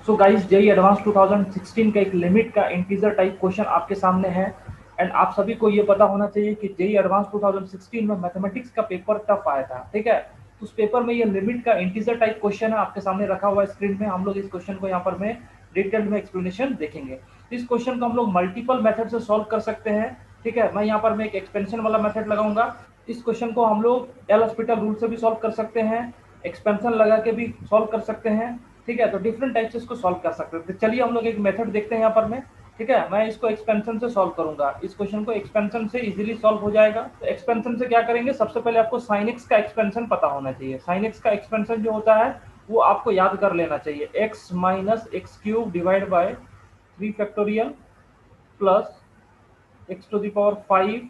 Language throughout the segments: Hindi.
सो गाइस, जेई एडवांस 2016 का एक लिमिट का इंटीजर टाइप क्वेश्चन आपके सामने है। एंड आप सभी को ये पता होना चाहिए कि जेई एडवांस 2016 में मैथमेटिक्स का पेपर टफ आया था, ठीक है। तो उस पेपर में ये लिमिट का इंटीजर टाइप क्वेश्चन है, आपके सामने रखा हुआ है स्क्रीन में। हम लोग इस क्वेश्चन को यहाँ पर में डिटेल में एक्सप्लेनेशन देखेंगे। इस क्वेश्चन को हम लोग मल्टीपल मेथड से सॉल्व कर सकते हैं, ठीक है। मैं यहाँ पर मैं एक एक्सपेंशन वाला मेथड लगाऊंगा। इस क्वेश्चन को हम लोग एल हॉस्पिटल रूल से भी सॉल्व कर सकते हैं, एक्सपेंशन लगा के भी सॉल्व कर सकते हैं, ठीक है। तो डिफरेंट टाइप से इसको सॉल्व कर सकते हैं। तो चलिए हम लोग एक मेथड देखते हैं यहाँ पर में, ठीक है। मैं इसको एक्सपेंशन से सॉल्व करूंगा। इस क्वेश्चन को एक्सपेंशन से इजीली सॉल्व हो जाएगा। तो एक्सपेंशन से क्या करेंगे, सबसे पहले आपको sin x का एक्सपेंशन पता होना चाहिए। sin x का एक्सपेंशन जो होता है वो आपको याद कर लेना चाहिए, x minus x cube divide by 3 factorial plus x to the power 5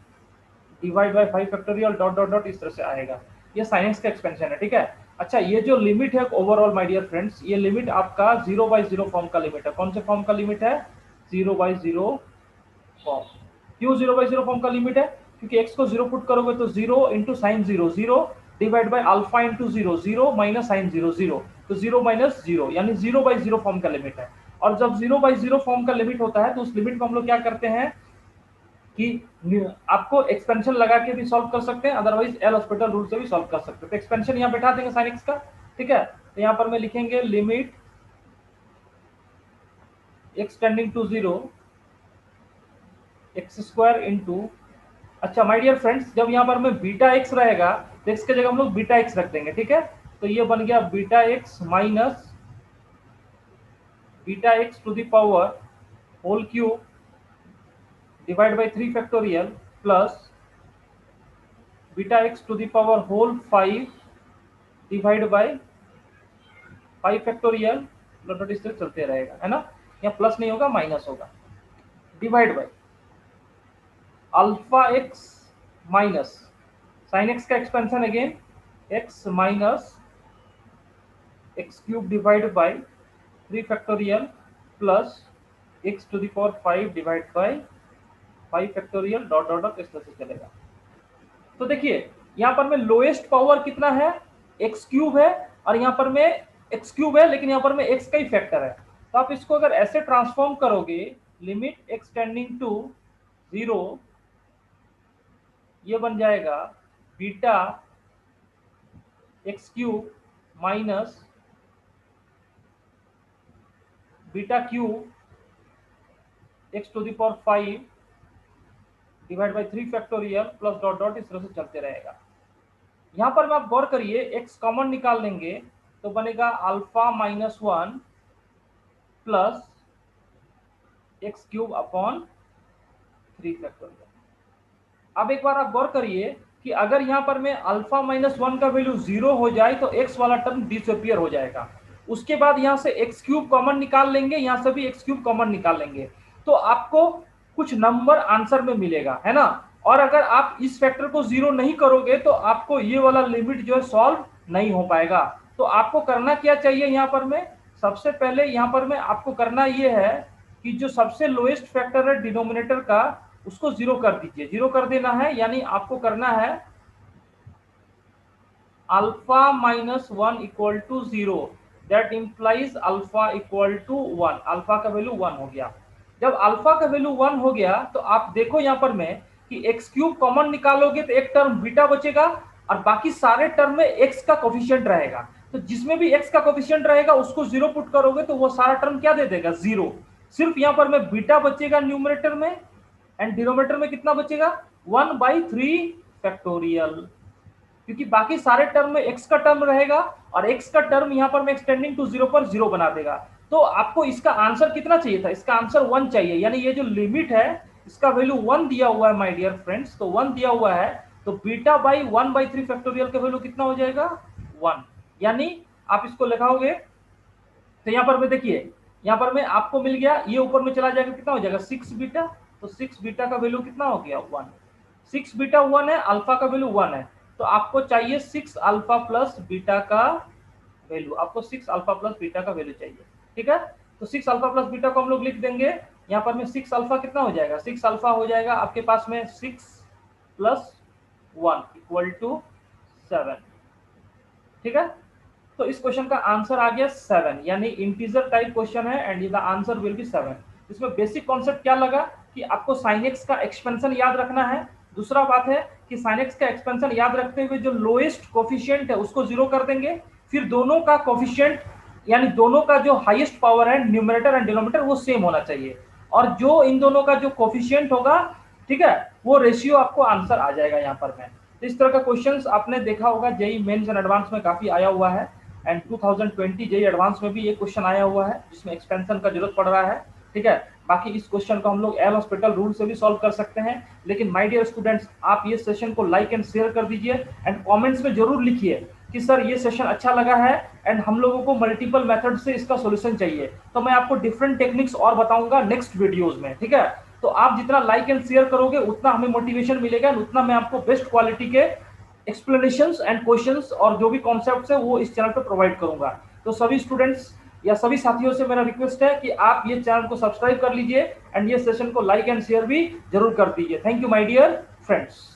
divide by 5 factorial dot dot dot, इस तरह से आएगा। ये sin x का एक्सपेंशन है, ठीक है। अच्छा, ये जो लिमिट है ओवरऑल माय डियर फ्रेंड्स, ये लिमिट आपका 0/0 फॉर्म का लिमिट है। कौन से फॉर्म का लिमिट है? 0/0 फॉर्म। क्यों 0/0 फॉर्म का लिमिट है? क्योंकि x को 0 पुट करोगे तो 0 into sine 0 0 divide by alpha into 0 0 minus sine 0 0, तो 0 माइनस 0 यानी 0/0 फॉर्म का लिमिट है। और जब 0/0 फॉर्म का लिमिट होता है तो उस लिमिट को हम लोग क्या करते हैं कि आपको एक्सपेंशन लगा के भी सॉल्व कर सकते हैं, अदरवाइज एल हॉस्पिटल रूल से भी सॉल्व कर सकते हैं। तो एक्सपेंशन यहाँ बैठा देंगे sin x का, ठीक है। तो यहाँ पर मैं लिखेंगे limit x tending to 0 x square into, अच्छा माय डियर फ्रेंड्स, जब यहाँ पर में बीटा एक्स रहेगा तो एक्स की जगह हम लोग बीटा एक्स रख देंगे, ठीक है। तो ये बन गया beta x minus beta x to the power whole cube divide by 3 factorial plus beta x to the power whole 5 divide by 5 factorial, dot इससे चलते रहेगा, है ना। यहाँ प्लस नहीं होगा, माइनस होगा, divide by alpha x minus sine x का expansion again x minus x cube divide by 3 factorial plus x to the power 5 divide by 5 factorial dot dot dot, इस तरह से चलेगा। तो देखिए यहाँ पर में लोएस्ट पावर कितना है, एक्स क्यूब है, और यहाँ पर में एक्स क्यूब है लेकिन यहाँ पर में एक्स का ही फैक्टर है। तो आप इसको अगर ऐसे ट्रांसफॉर्म करोगे, लिमिट एक्स टेंडिंग टू 0, ये बन जाएगा beta x cube minus beta cube x to the power 5 divide by 3 factorial plus dot dot, इस तरह से चलते रहेगा। यहाँ पर आप गौर करिए, एक्स कॉमन निकाल लेंगे तो बनेगा alpha minus 1 plus x cube upon 3 factorial. अब एक बार आप गौर करिए कि अगर यहाँ पर में अल्फा माइनस 1 का वैल्यू 0 हो जाए तो एक्स वाला टर्म डिसअपियर हो जाएगा। उसके बाद यहाँ से एक्स क्यूब कॉमन निकाल लेंगे, यहाँ से भी एक्स क्यूब कॉमन निकाल लेंगे, तो आपको कुछ नंबर आंसर में मिलेगा, है ना। और अगर आप इस फैक्टर को 0 नहीं करोगे तो आपको ये वाला लिमिट जो है सॉल्व नहीं हो पाएगा। तो आपको करना क्या चाहिए, यहाँ पर में सबसे पहले यहाँ पर में आपको करना ये है कि जो सबसे लोएस्ट फैक्टर है डिनोमिनेटर का, उसको 0 कर दीजिए। 0 कर देना है यानी आपको करना है alpha minus 1 equal to 0, that implies alpha equal to 1। Alpha का वैल्यू 1 हो गया। जब अल्फा का वैल्यू 1 हो गया तो आप देखो यहाँ पर में कि एक्स क्यूब कॉमन निकालोगे तो एक टर्म बीटा बचेगा और बाकी सारे टर्म में एक्स का कोफिशिएंट रहेगा। तो जिसमें भी एक्स का कोफिशिएंट रहेगा उसको 0 पुट करोगे तो वो सारा टर्म क्या दे देगा, 0। सिर्फ यहाँ पर में बीटा बचेगा न्यूमरेटर में, एंड डिनोमिनेटर में कितना बचेगा, 1/3 फैक्टोरियल, क्योंकि बाकी सारे टर्म में एक्स का टर्म रहेगा और एक्स का टर्म यहाँ पर मैं एक्सटेंडिंग टू 0 पर 0 बना देगा। तो आपको इसका आंसर कितना चाहिए था, इसका आंसर 1 चाहिए, यानी ये जो लिमिट है इसका वैल्यू 1 दिया हुआ है माय डियर फ्रेंड्स। तो 1 दिया हुआ है तो बीटा बाई 1/3 फैक्टोरियल का वैल्यू कितना हो जाएगा, 1। यानी आप इसको लिखाओगे तो यहाँ पर में देखिए, यहाँ पर में आपको मिल गया, ये ऊपर में चला जाएगा, कितना हो जाएगा 6 बीटा। तो 6 बीटा का वैल्यू कितना हो गया, 1। 6 बीटा 1 है, अल्फा का वैल्यू 1 है, तो आपको चाहिए 6 अल्फा प्लस बीटा का वैल्यू। आपको 6 अल्फा प्लस बीटा का वैल्यू चाहिए, ठीक है। तो 6 अल्फा प्लस बीटा को हम लोग लिख देंगे यहाँ पर में 6 अल्फा कितना हो जाएगा, 6 अल्फा हो जाएगा आपके पास में 6 प्लस 1 इक्वल टू 7, ठीक है। तो इस क्वेश्चन का आंसर आ गया 7, यानी इंटीजर टाइप क्वेश्चन है and the answer will be 7। इसमें बेसिक कॉन्सेप्ट क्या लगा कि आपको sin x का एक्सपेंशन याद रखना है। दूसरा बात है कि sin x का एक्सपेंशन याद रखते हुए जो लोएस्ट कोफिशिएंट है उसको जीरो कर देंगे, फिर दोनों का कोफिशिएंट यानी दोनों का जो हाईएस्ट पावर है न्यूमरेटर एंड डिनोमिनेटर वो सेम होना चाहिए, और जो इन दोनों का जो कोफिशिएंट होगा, ठीक है, वो रेशियो आपको आंसर आ जाएगा यहाँ पर में। तो इस तरह का क्वेश्चंस आपने देखा होगा जेई मेंस एंड एडवांस में काफी आया हुआ है, एंड 2020 जेई एडवांस में भी ये क्वेश्चन आया हुआ है जिसमें एक्सपेंशन का जरूरत पड़ रहा है, ठीक है। बाकी इस क्वेश्चन को हम लोग एल हॉस्पिटल रूल से भी सॉल्व कर सकते हैं। लेकिन माय डियर स्टूडेंट्स, आप ये सेशन को लाइक एंड शेयर कर दीजिए एंड कमेंट्स में जरूर लिखिए कि सर ये सेशन अच्छा लगा है एंड हम लोगों को मल्टीपल मेथड से इसका सॉल्यूशन चाहिए, तो मैं आपको डिफरेंट टेक्निक्स और बताऊंगा नेक्स्ट वीडियोस में, ठीक है। तो आप जितना लाइक एंड शेयर करोगे उतना हमें मोटिवेशन मिलेगा, उतना मैं आपको बेस्ट क्वालिटी के एक्सप्लेनेशंस एंड क्वेश्चंस और जो भी कॉन्सेप्ट्स है वो इस चैनल पे प्रोवाइड करूंगा। तो सभी स्टूडेंट्स या सभी साथियों से मेरा रिक्वेस्ट है कि आप ये चैनल को सब्सक्राइब कर लीजिए एंड ये सेशन को लाइक एंड शेयर भी जरूर कर दीजिए। Thank you my dear friends.